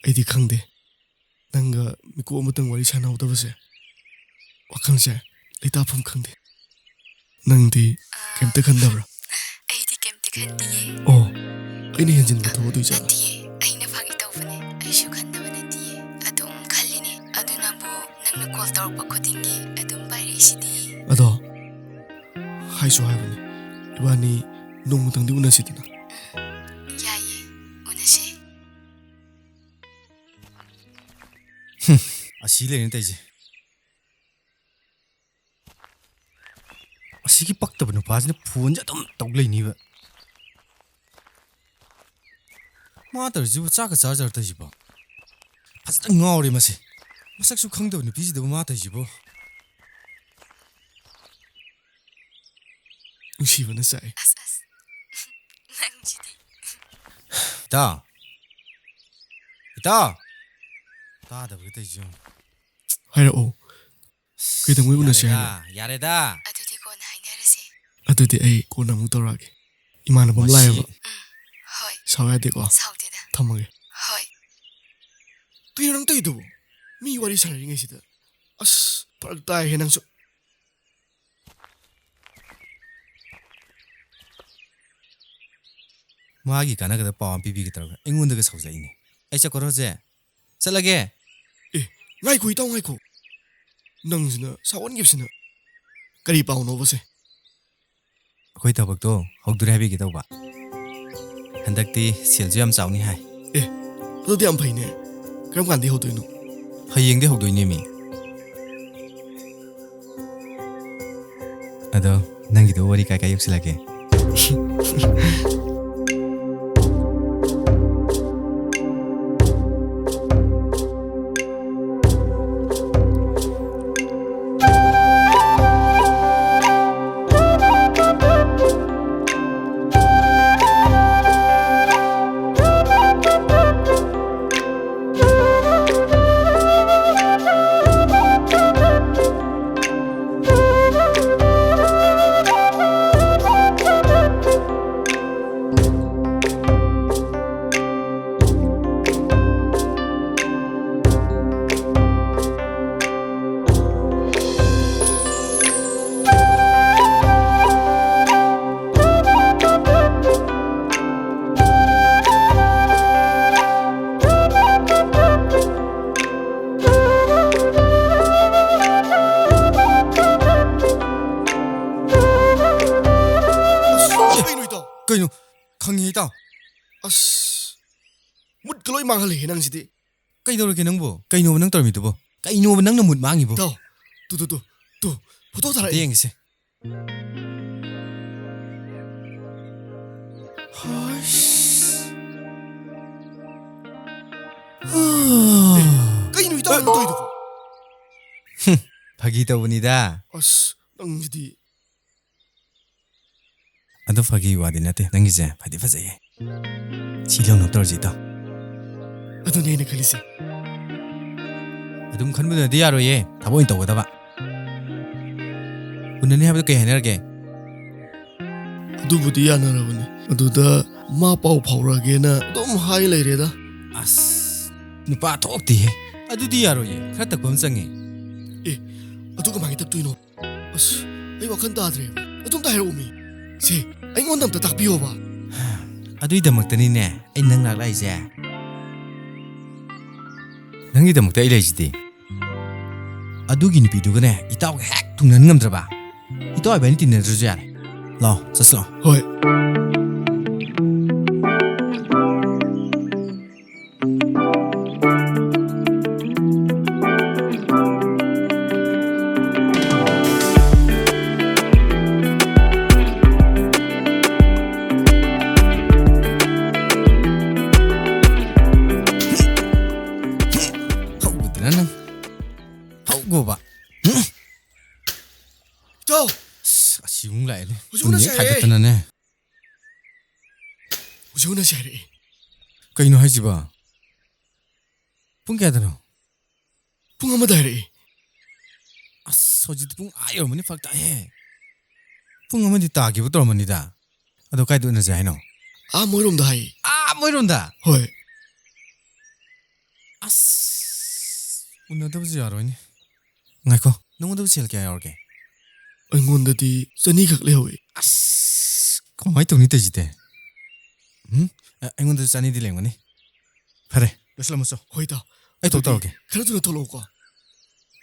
ꯑꯩꯗꯤ ꯈꯪꯗꯦ ꯅꯪꯒ ꯃꯤꯀꯨꯞ ꯑꯃꯇꯪ ꯋꯥꯔꯤ ꯁꯥꯟꯅꯍꯧꯗꯕꯁꯦ ꯋꯥꯈꯜꯁꯦ ꯂꯩꯇꯥꯐꯝ ꯈꯪꯗꯦ ꯅꯪꯗꯤ ꯀꯩꯝꯇ ꯈꯟꯗꯕ꯭ꯔꯥ ꯑꯩꯗꯤ ꯀꯩꯝꯇ ꯈꯟꯗꯤꯌꯦ ꯑꯣ ꯑꯩꯅ ꯍꯦꯟꯖꯤꯟꯕ ꯊꯣꯛꯑꯗꯣꯏꯖꯥꯠꯂ ꯅꯠꯇꯤꯌꯦ ꯑꯩꯅ ꯐꯥꯒꯤ ꯇꯧꯕꯅꯦ ꯑꯩꯁꯨ ꯈꯟꯗꯕ ꯅꯠꯇꯤꯌꯦ ꯑꯗꯨꯝ ꯈꯜꯂꯤꯅꯦ ꯑꯗꯨꯅꯕꯨ ꯅꯪꯅ ꯀꯣꯜ ꯇꯧꯔꯛꯄ ꯈꯨꯗꯤꯡꯒꯤ ꯑꯗꯨꯝ ꯄꯥꯏꯔꯛꯏꯁꯤꯗꯤ ꯑꯗꯣ ꯍꯥꯏꯁꯨ ꯍꯥꯏꯕꯅꯦ ꯏꯕꯥꯅꯤ ꯅꯣꯡꯃꯇꯪꯗꯤ ꯎꯅꯁꯤꯗꯅ ꯌꯥꯏꯌꯦ ꯎꯅꯁꯦ ꯑꯁꯤ ꯂꯩꯔꯦꯅ ꯇꯩꯁꯦ ꯑꯁꯤꯒꯤ ꯄꯛꯇꯕ ꯅꯨꯄꯥꯁꯤꯅ ꯐꯣꯟꯁꯦ ꯑꯗꯨꯝ ꯇꯧ ꯂꯩꯅꯤꯕ ꯃꯥ ꯇꯧꯔꯤꯁꯤꯕꯨ ꯆꯥꯛꯀ ꯆꯥꯖꯔꯛꯇꯣꯏꯁꯤꯕꯣ ꯐꯖꯅ ꯉꯥꯎꯔꯦ ꯃꯁꯦ ꯃꯁꯛꯁꯨ ꯈꯪꯗꯕ ꯅꯨꯄꯤꯁꯤꯗꯕꯨ ꯃꯥ ꯇꯧꯔꯤꯁꯤꯕꯣ ꯅꯨꯡꯁꯤꯕꯅ ꯆꯥꯛꯑꯦ ꯑꯁ ꯅꯪꯁꯤꯗꯤ ꯏꯇꯥ ꯇꯥꯗꯕꯒ ꯇꯧꯔꯤꯁꯤ ꯍꯥꯏꯔꯛꯑꯣ ꯀꯩꯗꯧꯉꯩ ꯎꯅꯁꯦ ꯍꯥꯏꯅꯣ ꯌꯥꯔꯦꯗ ꯑꯗꯨꯗꯤ ꯀꯣꯟꯅ ꯍꯥꯏꯅꯔꯁꯦ ꯑꯗꯨꯗꯤ ꯑꯩ ꯀꯣꯟꯅ ꯑꯃꯨꯛ ꯇꯧꯔꯛꯑꯒꯦ ꯏꯃꯥꯟꯅꯕ ꯑꯃ ꯂꯥꯛꯑꯦꯕ ꯍꯣꯏ ꯁꯥꯎ ꯌꯥꯗꯦꯀꯣ ꯁꯥꯎꯗꯦꯗ ꯊꯝꯃꯒꯦ ꯍꯣꯏ ꯀꯩꯅꯣ ꯅꯪ ꯇꯧꯔꯤꯗꯨꯕꯨ ꯃꯤ ꯋꯥꯔꯤ ꯁꯥꯟꯅꯔꯤꯉꯩꯁꯤꯗ ꯑꯁ ꯐꯔꯛ ꯇꯥꯏꯍꯦ ꯅꯪꯁꯨ ꯃꯥꯒꯤ ꯀꯥꯟꯅꯒꯗꯕ ꯄꯥꯎ ꯑꯃ ꯄꯤꯕꯤꯒꯦ ꯇꯧꯔꯒ ꯑꯩꯉꯣꯟꯗꯒ ꯁꯥꯎꯖꯩꯅꯦ ꯑꯩ ꯆꯠꯈ꯭ꯔꯣꯁꯦ ꯆꯠꯂꯒꯦ ꯑꯦ ꯉꯥꯏꯈꯣ ꯏꯇꯥꯎ ꯉꯥꯏꯈꯣ ꯅꯪꯁꯤꯅ ꯁꯥꯎꯍꯟꯈꯤꯕꯁꯤꯅ ꯀꯔꯤ ꯄꯥꯎꯅꯣꯕꯁꯦ ꯑꯩꯈꯣꯏ ꯊꯕꯛꯇꯣ ꯍꯧꯗꯣꯔꯦ ꯍꯥꯏꯕꯤꯒꯦ ꯇꯧꯕ ꯍꯟꯗꯛꯇꯤ ꯁꯦꯜꯁꯨ ꯌꯥꯝ ꯆꯥꯎꯅꯤ ꯍꯥꯏ ꯑꯦ ꯑꯗꯨꯗꯤ ꯌꯥꯝ ꯐꯩꯅꯦ ꯀꯔꯝ ꯀꯥꯟꯗꯤ ꯍꯧꯗꯣꯏꯅꯣ ꯍꯌꯦꯡꯗꯤ ꯍꯧꯗꯣꯏꯅꯦ ꯃꯤ ꯑꯗꯣ ꯅꯪꯒꯤꯗꯣ ꯋꯥꯔꯤ ꯀꯥꯏ ꯌꯧꯁꯤꯜꯂꯒꯦ ꯀꯩꯅꯣ ꯈꯪꯉꯤ ꯏꯇꯥꯎ ꯑꯁ ꯃꯨꯠꯀ ꯂꯣꯏ ꯃꯥꯡꯍꯜꯂꯦ ꯅꯪꯁꯤꯗꯤ ꯀꯩꯗꯧꯔꯒꯦ ꯅꯪꯕꯨ ꯀꯩꯅꯣꯕ ꯅꯪ ꯇꯧꯔꯝꯃꯤꯗꯨꯕꯣ ꯀꯩꯅꯣꯕ ꯅꯪꯅ ꯃꯨꯠ ꯃꯥꯡꯉꯤꯕꯣ ꯏꯇꯥꯎ ꯇꯨ ꯐꯣꯇꯣ ꯊꯥꯔꯛꯑꯦ ꯌꯦꯡꯒꯦꯁꯦ ꯀꯩꯅꯣ ꯏꯇꯥꯎ ꯅꯪ ꯇꯧꯔꯤꯗꯨꯕꯣ ꯐꯥꯒꯤ ꯇꯧꯕꯅꯤꯗ ꯑꯁ ꯅꯪꯁꯤꯗꯤ ꯑꯗꯨ ꯐꯥꯒꯤ ꯋꯥꯗꯤ ꯅꯠꯇꯦ ꯅꯪꯒꯤꯁꯦ ꯐꯗꯤ ꯐꯖꯩꯌꯦ ꯁꯤ ꯂꯧꯅ ꯇꯧꯔꯁꯤ ꯏꯇꯥꯎ ꯑꯗꯨꯅꯦ ꯑꯩꯅ ꯈꯜꯂꯤꯁꯦ ꯑꯗꯨꯝ ꯈꯟꯕꯗꯨꯅꯗꯤ ꯌꯥꯔꯣꯏꯌꯦ ꯊꯕꯛ ꯑꯣꯏꯅ ꯇꯧꯒꯗꯕ ꯎꯅꯅꯤ ꯍꯥꯏꯕꯗꯣ ꯀꯩ ꯍꯥꯏꯅꯔꯒꯦ ꯑꯗꯨꯕꯨꯗꯤ ꯌꯥꯅꯔꯕꯅꯤ ꯑꯗꯨꯗ ꯃꯥ ꯄꯥꯎ ꯐꯥꯎꯔꯛꯑꯒꯦꯅ ꯑꯗꯨꯝ ꯍꯥꯏ ꯂꯩꯔꯦꯗ ꯑꯁ ꯅꯨꯄꯥ ꯊꯣꯛꯇꯤꯍꯦ ꯑꯗꯨꯗꯤ ꯌꯥꯔꯣꯏꯌꯦ ꯈꯔ ꯇꯛꯄ ꯑꯃ ꯆꯪꯉꯦ ꯑꯦ ꯑꯗꯨ ꯀꯃꯥꯏꯅ ꯇꯛꯇꯣꯏꯅꯣ ꯑꯁ ꯑꯩ ꯋꯥꯈꯜ ꯇꯥꯗ꯭ꯔꯦꯕ ꯑꯗꯨꯝꯇ ꯍꯥꯏꯔꯛꯎꯃꯤ ꯁꯦ ꯑꯩꯉꯣꯟꯗ ꯑꯝꯇ ꯇꯥꯛꯄꯤꯌꯣꯕ ꯑꯗꯨꯏꯗꯃꯛꯇꯅꯤꯅꯦ ꯑꯩ ꯅꯪ ꯂꯥꯛꯂꯥꯛꯏꯁꯦ ꯅꯪꯒꯤꯗꯃꯛꯇ ꯑꯩ ꯂꯩꯁꯤꯗꯤ ꯑꯗꯨꯒꯤ ꯅꯨꯄꯤꯗꯨꯒꯅꯦ ꯏꯇꯥꯎꯒ ꯍꯦꯛ ꯊꯨꯡꯅꯍꯟ ꯉꯝꯗ꯭ꯔꯕ ꯏꯇꯥꯎ ꯏꯕꯥꯅꯤ ꯇꯤꯟꯅꯗ꯭ꯔꯁꯨ ꯌꯥꯔꯦ ꯂꯥꯛꯑꯣ ꯆꯠꯁꯤ ꯂꯥꯛꯑꯣ ꯍꯣꯏ ꯏꯇꯥꯎ ꯑꯁꯤꯃꯨꯛ ꯂꯥꯛꯑꯦꯅꯦ ꯍꯧꯖꯤꯛ ꯄꯨꯟ ꯎꯅꯁꯦ ꯍꯦꯛ ꯍꯥꯏꯔꯛꯑꯦ ꯈꯥꯏꯗꯠꯇꯅꯅꯦ ꯍꯧꯖꯤꯛ ꯎꯅꯁꯦ ꯍꯥꯏꯔꯛꯑꯦ ꯀꯩꯅꯣ ꯍꯥꯏꯁꯤꯕ ꯄꯨꯡ ꯀꯌꯥꯗꯅꯣ ꯄꯨꯡ 1ꯗ ꯍꯥꯏꯔꯛꯑꯦ ꯑꯁ ꯍꯧꯖꯤꯛꯇꯤ ꯄꯨꯡ ꯌꯧꯔꯝꯃꯅꯤ ꯐꯔꯛ ꯇꯥꯏꯍꯦ ꯄꯨꯡ 1ꯗꯤ ꯇꯥꯈꯤꯕ ꯇꯧꯔꯝꯃꯅꯤꯗ ꯑꯗꯣ ꯀꯥꯏꯗ ꯎꯅꯁꯦ ꯍꯥꯏꯅꯣ ꯃꯣꯏꯔꯣꯝꯗ ꯍꯥꯏꯌꯦ ꯃꯣꯏꯔꯣꯝꯗ ꯍꯣꯏ Unadabzi yaroini. Ngaiko, nungudabzi sel kya yaorge. ꯑꯩꯉꯣꯟꯗꯗꯤ ꯆꯅꯤ ꯈꯛ ꯂꯩꯍꯧꯏ Kamai tawni tajite. Aingonda chani di lengani. Phare, loslamaso. ꯍꯣꯏ ꯏꯇꯥꯎ Ai tok tawge. ꯈꯔ ꯊꯨꯅ ꯊꯣꯛꯂꯛꯎꯀꯣ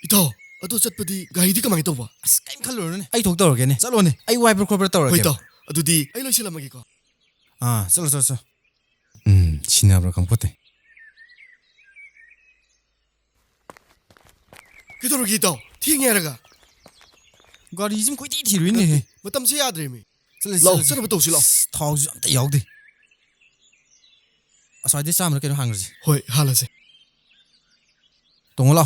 ꯏꯇꯥꯎ ꯑꯗꯣ ꯆꯠꯄꯗꯤ ꯒꯥꯔꯤꯗꯤ ꯀꯃꯥꯏꯅ ꯇꯧꯕ Kaim khalurone. Ai tok tawge ne. Chalone. Ai wiper khobra tawge. ꯍꯣꯏ ꯏꯇꯥꯎ ꯑꯗꯨꯗꯤ ꯑꯩ ꯂꯣꯏꯁꯤꯜꯂꯝꯃꯒꯦꯀꯣ Chalo. Sinabra kampote. ꯀꯩꯗꯧꯔꯒꯦ ꯏꯇꯥꯎ ꯊꯦꯡꯉꯦ ꯍꯥꯏꯔꯒ Gari jim koi ti thiruine he. ꯃꯇꯝꯁꯦ ꯌꯥꯗ꯭ꯔꯦꯃꯤ Chalo. ꯂꯥꯎ ꯆꯠꯅꯕ ꯇꯧꯁꯤ ꯂꯥꯎ Thawju amta yawde. Aswade samra keno hangrji. ꯍꯣꯏ ꯍꯥꯜꯂꯁꯦ Tongola.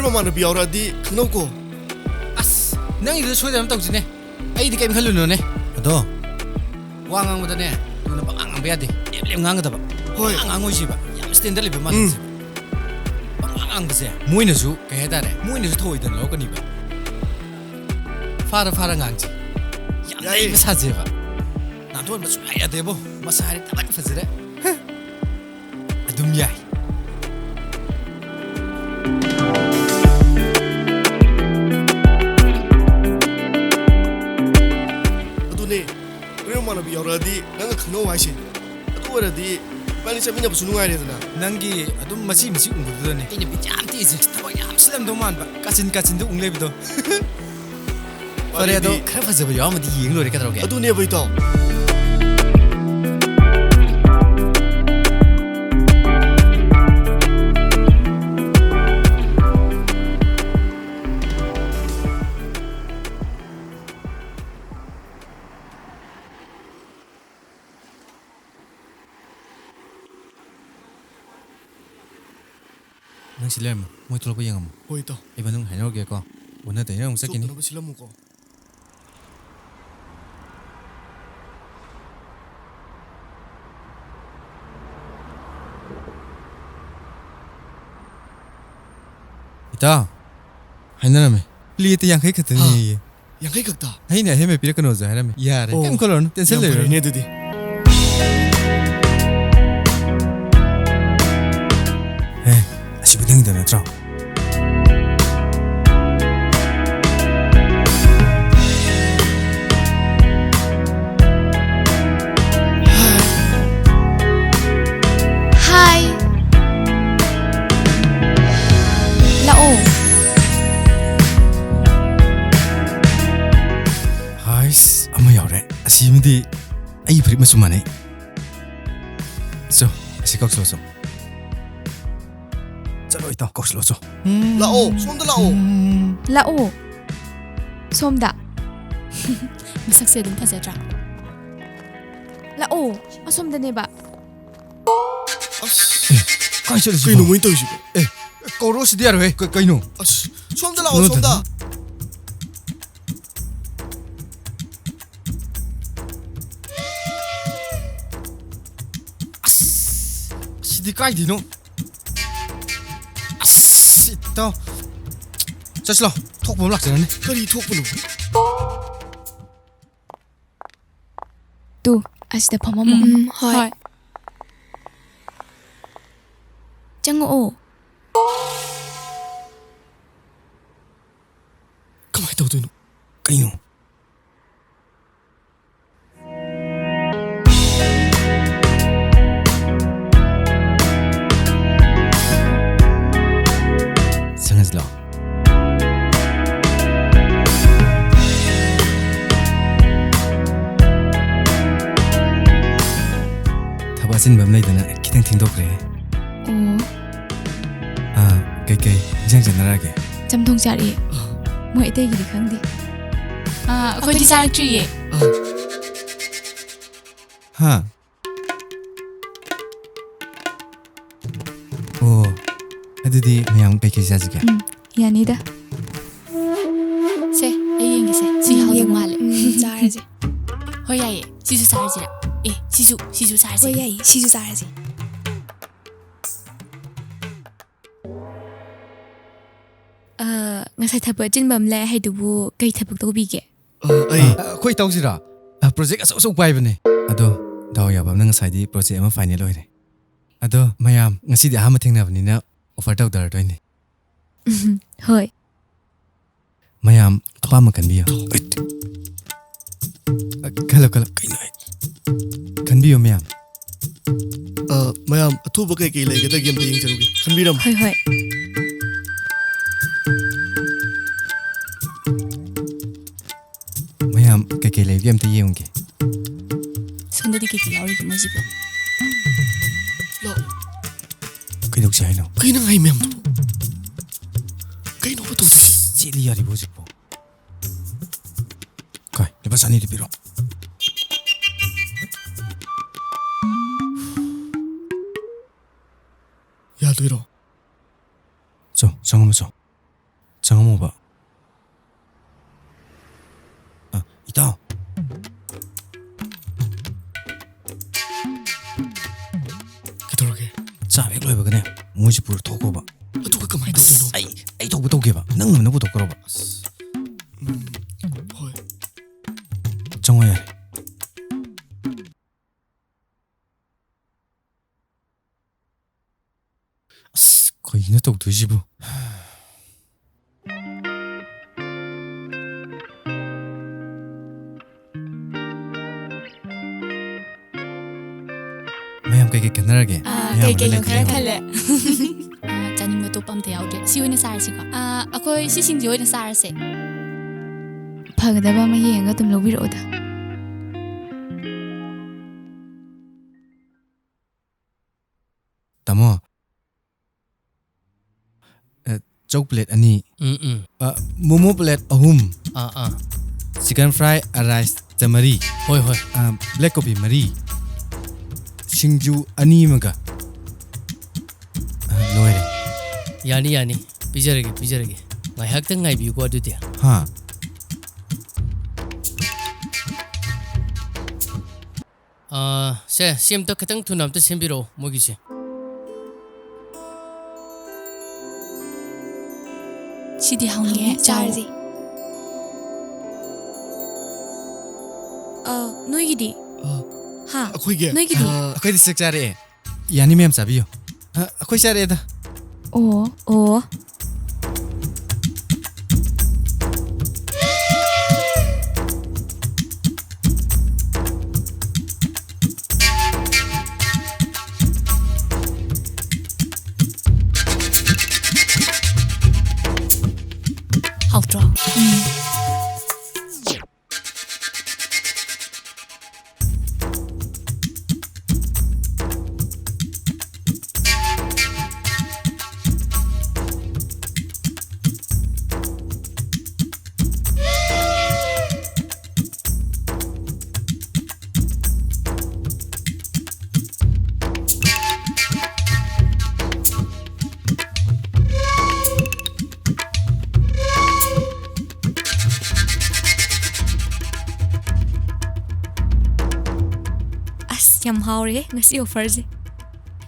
ꯃꯃꯥꯟꯅꯕꯤ ꯌꯥꯎꯔꯛꯑꯗꯤ ꯈꯪꯅꯧꯀꯣ Nang idu soidam tawjine. Ai di kaim khalunu ne. Ado. Wa ngangbadane. Tuna pangang ngamba yade. Lem ngangadaba. ꯍꯣꯏ Angangoi siba. Yam stand liba man. Pangang base. Moina su kai hadare. Moina su thoidan lokani ba. Fara ngangji. Yam nei masaje ba. Nanton ba su ayade bo. Masari taban fazire. Adum yai. ꯃꯃꯥꯟꯅꯕꯤ ꯌꯥꯎꯔꯛꯑꯗꯤ ꯅꯪꯒ ꯈꯪꯅꯧ ꯍꯥꯏꯁꯦ ꯑꯗꯨ ꯑꯣꯏꯔꯗꯤ ꯏꯕꯥꯅꯤ ꯆꯠꯃꯤꯟꯅꯕꯁꯨ ꯅꯨꯡꯉꯥꯏꯔꯦꯗꯅ Nangi adum machi ungudane. Aina bi jam tije. Thawak yam silamdo manba. Kachin du unglebdo. Fare ado khara fazaba yawmadi yeng lore kadroge. ꯑꯗꯨꯅꯦꯕ ꯏꯇꯥꯎ Nang silem, moi tulok yeng am. ꯍꯣꯏ ꯏꯇꯥꯎ Ai banung hainoge ko. Una tayna um sakini. ꯆꯣꯞꯇꯅꯕ ꯁꯤꯜꯂꯝꯃꯨꯀꯣ Ita. Hainarame. Liete yang kai khatani. ꯌꯥꯡꯈꯩ ꯈꯛꯇ Haina heme pirakano za harame. Yare. Kam kolon. Tension ꯌꯥꯝ le. ꯐꯔꯦꯅꯦ ꯑꯗꯨꯗꯤ Asibudang da natro. Hi. Lao. Hais, ama yore. Asimidi ai prik masumane. So, asikok so. Chalo ita kokslo so. ꯂꯥꯛꯑꯣ ꯁꯣꯝꯗ ꯂꯥꯛꯑꯣ Lao. Somda. Masakse dum fazedra. Lao. Asomdaneba. ꯑꯁ Kai chalo ꯀꯩꯅꯣ ꯃꯣꯏꯅ ꯇꯧꯔꯤꯁꯤꯕꯣ Koro sidiaro he. Kaino. ꯑꯁ ꯁꯣꯝꯗ ꯂꯥꯛꯑꯣ ꯁꯣꯝꯗ Sidi kai dino. Ito. Chaslo. Thokbom lakjane. ꯀꯔꯤ ꯊꯣꯛꯄꯅꯣ Tu. Asda phamamo. Hoi. Chango. ꯀꯃꯥꯏꯅ ꯇꯧꯗꯣꯏꯅꯣ Kaino. Sangaslo. Tabasin bam naidana kitang tingdokre. Oh. ꯀꯩ ꯏꯟꯖꯥꯡ ꯆꯟꯅꯔꯒꯦ ꯆꯝꯊꯣꯡ ꯆꯥꯔꯤ ꯃꯣꯏ ꯑꯇꯩꯒꯤꯗꯤ ꯈꯪꯗꯦ ꯑꯩꯈꯣꯏꯗꯤ ꯆꯥꯔꯛꯇ꯭ꯔꯤꯌꯦ ꯍꯥ ꯑꯣ ꯑꯗꯨꯗꯤ ꯃꯌꯥꯝ ꯀꯩꯀꯩ ꯆꯥꯁꯤꯒꯦ ꯌꯥꯅꯤꯗ ꯁꯦ ꯑꯩ ꯌꯦꯡꯒꯦꯁꯦ ꯁꯤ ꯍꯥꯎꯗꯧ ꯃꯥꯜꯂꯦ ꯆꯥꯔꯁꯦ ꯍꯣꯏ ꯌꯥꯏꯌꯦ ꯁꯤꯁꯨ ꯆꯥꯔꯁꯤꯔ ꯁꯤꯁꯨ ꯆꯥꯔꯁꯤ ꯍꯣꯏ ꯌꯥꯏꯌꯦ ꯁꯤꯁꯨ ꯆꯥꯔꯁꯦ ꯉꯁꯥꯏ ꯊꯕꯛ ꯑꯆꯤꯟꯕ ꯑꯃ ꯂꯩ ꯍꯥꯏꯗꯨꯕꯨ ꯀꯩ ꯊꯕꯛ ꯇꯧꯕꯤꯒꯦ ꯑꯩꯈꯣꯏ ꯇꯧꯁꯤꯔꯣ ꯄ꯭ꯔꯣꯖꯦꯛ ꯑꯆꯧ ꯄꯥꯏꯕꯅꯦ ꯑꯗꯣ ꯗꯥꯎ ꯌꯥꯕ ꯑꯃꯅ ꯉꯁꯥꯏꯗꯤ ꯄ꯭ꯔꯣꯖꯦꯛ ꯑꯃ ꯐꯥꯏꯅꯦꯜ ꯑꯣꯏꯔꯦ ꯑꯗꯣ ꯃꯌꯥꯝ ꯉꯁꯤꯗꯤ ꯑꯍꯥꯟꯕ ꯊꯦꯡꯅꯕꯅꯤꯅ ꯑꯣꯐꯔ ꯇꯧꯗꯔꯗꯣꯏꯅꯦ ꯍꯣꯏ ꯃꯌꯥꯝ ꯑꯄꯥꯝꯕ ꯈꯟꯕꯤꯌꯨ ꯈꯜꯂꯣ ꯀꯩꯅꯣ ꯈꯟꯕꯤꯌꯨ ꯃꯌꯥꯝ ꯃꯌꯥꯝ ꯑꯊꯨꯕ ꯀꯩꯀꯩ ꯂꯩꯒꯗꯒꯦ ꯑꯝꯇ ꯌꯦꯡꯖꯔꯨꯒꯦ ꯈꯟꯕꯤꯔꯝꯃꯣ ꯍꯣꯏ ꯃꯌꯥꯝ ꯀꯩꯀꯩ ꯂꯩꯒꯦ ꯑꯝꯇ ꯌꯦꯡꯉꯨꯒꯦ ꯁꯣꯝꯗꯗꯤ ꯀꯩꯀꯩ ꯌꯥꯎꯔꯤꯒꯦ ꯃꯣꯏꯁꯤꯕꯨ ꯀꯩꯗꯧꯁꯦ ꯍꯥꯏꯅꯣ ꯀꯩꯅꯣ ꯍꯥꯏ ꯃꯌꯥꯝꯗꯨꯕꯨ ꯀꯩꯅꯣꯕ ꯇꯧꯗꯣꯏꯁꯦ ꯆꯦꯠꯂꯤ ꯌꯥꯔꯤꯕ ꯍꯧꯖꯤꯛꯄꯣ ꯀꯥꯏ ꯂꯨꯄꯥ 200 ꯄꯤꯔꯣ ꯌꯥꯗꯣꯏꯔꯣ ꯆꯪꯉꯝꯃꯣꯕ 이따 ꯀꯩꯗꯧꯔꯒꯦ ꯆꯥꯛ ꯍꯦꯛ ꯂꯣꯏꯕꯒꯅꯦ ꯃꯣꯏꯁꯤ ꯄꯨꯔ ꯊꯣꯛꯈꯣꯕ ꯑꯗꯨꯒ ꯀꯃꯥꯏꯅ ꯇꯧꯗꯣꯏꯅꯣ ꯑꯩ ꯊꯣꯛꯄ ꯇꯧꯒꯦꯕ ꯅꯪ ꯉꯝꯅ ꯄꯨꯊꯣꯛꯈ꯭ꯔꯣꯕ ꯍꯣꯏ ꯆꯪꯉꯣ ꯌꯥꯔꯦ ꯀꯩꯅꯣ ꯇꯧꯗꯣꯏꯁꯤꯕꯨ ꯃꯌꯥꯝ ꯀꯩꯀꯩ ꯈꯟꯅꯔꯒꯦ ꯀꯩꯀꯩꯅꯣ ꯈꯔ ꯈꯜꯂꯦ ꯆꯥꯅꯤꯡꯕ ꯑꯇꯣꯞꯄ ꯑꯝꯇ ꯌꯥꯎꯗ꯭ꯔꯦ ꯁꯤ ꯑꯣꯏꯅ ꯆꯥꯔꯁꯤꯀꯣ ꯑꯩꯈꯣꯏ ꯁꯤꯁꯤꯡꯁꯦ ꯑꯣꯏꯅ ꯆꯥꯔꯁꯦ ꯐꯒꯗꯕ ꯑꯃ ꯌꯦꯡꯉꯒ ꯑꯗꯨꯝ ꯂꯧꯕꯤꯔꯛꯑꯣꯗ ꯇꯥꯃꯣ ꯆꯧ ꯄ꯭ꯂꯦꯠ 2 ꯃꯣꯃꯣ ꯄ꯭ꯂꯦꯠ 3 चिकन फ्राई राइस 4 ꯍꯣꯏ ब्लैक कॉफी 4 सिंजू 2 मगा लोरे ꯌꯥꯅꯤ ꯄꯤꯖꯔꯒꯦ ꯉꯥꯏꯍꯥꯛꯇꯪ ꯉꯥꯏꯕꯤꯌꯨꯀꯣ ꯑꯗꯨꯗꯤ ꯍꯥ ꯁꯦ ꯁꯤ ꯑꯝꯇ ꯈꯤꯇꯪ ꯊꯨꯅ ꯑꯝꯇ ꯁꯦꯝꯕꯤꯔꯛꯑꯣ ꯃꯣꯏꯒꯤꯁꯦ ꯁꯤꯗꯤ ꯍꯥꯎꯅꯤꯍꯦ ꯆꯥꯔꯁꯦ ꯅꯣꯏꯒꯤꯗꯤ ꯍꯥ ꯑꯩꯈꯣꯏꯒꯤ ꯅꯣꯏꯒꯤꯗꯤ ꯑꯩꯈꯣꯏꯗꯤ ꯆꯥꯛ ꯆꯥꯔꯛꯑꯦ ꯌꯥꯅꯤ ꯃꯌꯥꯝ ꯆꯥꯕꯤꯌꯨ ꯑꯩꯈꯣꯏ ꯆꯥꯔꯛꯑꯦꯗ ꯑꯣ 하우트로 ꯌꯥꯝ ꯍꯥꯎꯔꯦ ꯉꯁꯤ ꯑꯣꯐꯔꯁꯦ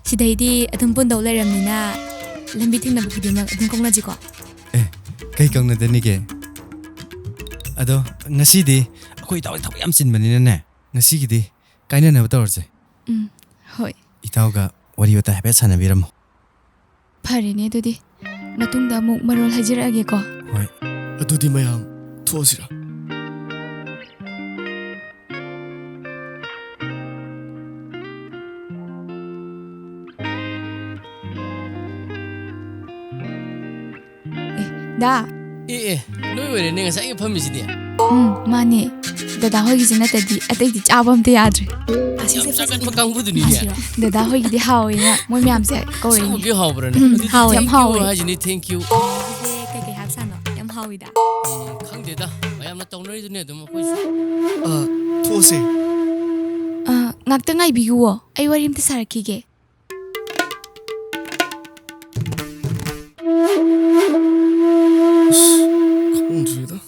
ꯁꯤꯗꯩꯗꯤ ꯑꯗꯨꯝ ꯄꯨꯟꯗꯧ ꯂꯩꯔꯝꯅꯤꯅ ꯂꯝꯕꯤ ꯊꯦꯡꯅꯕ ꯈꯨꯗꯤꯡꯃꯛ ꯑꯗꯨꯝ ꯀꯧꯅꯁꯤꯀꯣ ꯀꯩ ꯀꯧꯅꯗꯅꯤꯒꯦ ꯑꯗꯣ ꯉꯁꯤꯗꯤ ꯑꯩꯈꯣꯏ ꯏꯇꯥꯎꯒꯤ ꯊꯕꯛ ꯌꯥꯝ ꯆꯤꯟꯕꯅꯤꯅꯅꯦ ꯉꯁꯤꯒꯤꯗꯤ ꯀꯥꯏꯅꯅꯕ ꯇꯧꯔꯁꯦ ꯍꯣꯏ ꯏꯇꯥꯎꯒ ꯋꯥꯔꯤ ꯋꯥꯇꯥꯏ ꯍꯥꯏꯐꯦꯠ ꯁꯥꯟꯅꯕꯤꯔꯝꯃꯣ ꯐꯔꯦꯅꯦ ꯑꯗꯨꯗꯤ ꯃꯇꯨꯡꯗ ꯑꯃꯨꯛ ꯃꯔꯣꯜ ꯍꯥꯏꯖꯔꯛꯑꯒꯦꯀꯣ ꯍꯣꯏ ꯑꯗꯨꯗꯤ ꯃꯌꯥꯝ ꯊꯣꯛꯑꯁꯤꯔ ꯗꯥ ꯅꯣꯏ ꯑꯣꯏꯔꯦꯅꯦ ꯉꯁꯥꯏꯒꯤ ꯐꯝꯃꯤꯁꯤꯗꯤ ꯃꯥꯅꯦ Dada hoigisi natadi ataydi chabam te yadre. Yam sakan pa kangbudunia. Dada hoigidi hawi na moi myam se kore. Sangbi hawbrane. Hawi yam hawi. Hajini thank you. Kay hapsano yam hawi da. Khangdeda mayamna tawnaridune dum khoisu. Those. Ngakta ngai biguo. Ai warim te sarakige. Khangdrida.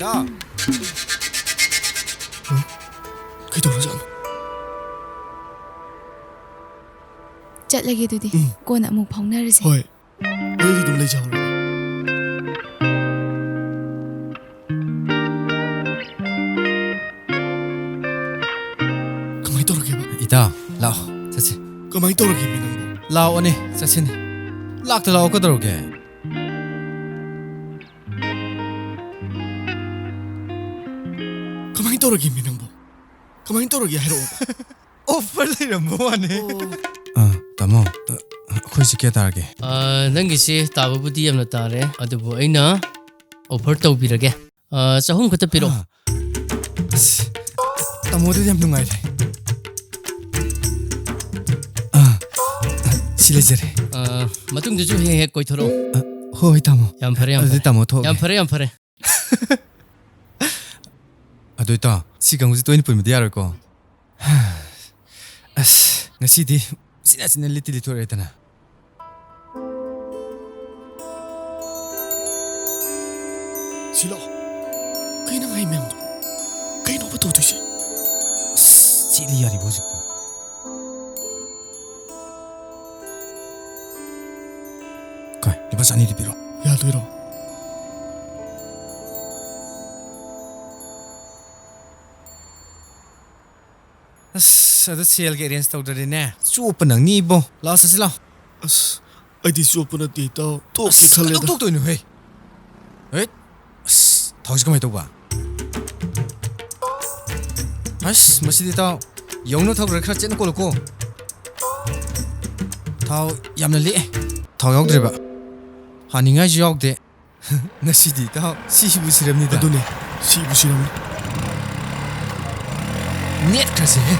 다. 그러잖아. Chatlage dudi. Kona amuk phaunarase. Hoi. Oidi dum lei jawra. Kamai torake ba? 이다. 라오. 자치. Kamai torake mi nang. 라오 아니. 자치네. 락다 라오 거더러게. Kamai torake mi nang. Kamai torake hero. 오퍼 레이라 뭐하네. 다모. 코이지 깨달게. Nangisi tababudi yamna tare. Adubu aina offer tawbirage. Chahum khata piro. 다모도 ям 누가이래. 실례제래. Matungdaju he koithoro. 호이 다모. Yam phare yam. 다모 토. Yam phare. 아도이다. 시간 우지 또 인풋 미디어 거. 아스. ngasi디 sinasin litilito retana. Sila. Kay nang ay memdo. Kay no ba to si? Chiliyari bojipo. Kay, liba sani di biro. Ya doiro. Ada sale ke arrange tawdare ne. Chupa nang ni bo. Lao sa sila. Ai di so puna ti ta. To ki khale da. tok to ni he. Hey. Thausi kamai tawba. Masidi ta yongno thawre khra chen ko loko. Thau yamna le. Thau yauk dreba. Haninga yauk de. Nasidi ta sibu siramnida. Adune. Sibu siramni. Net kasi he.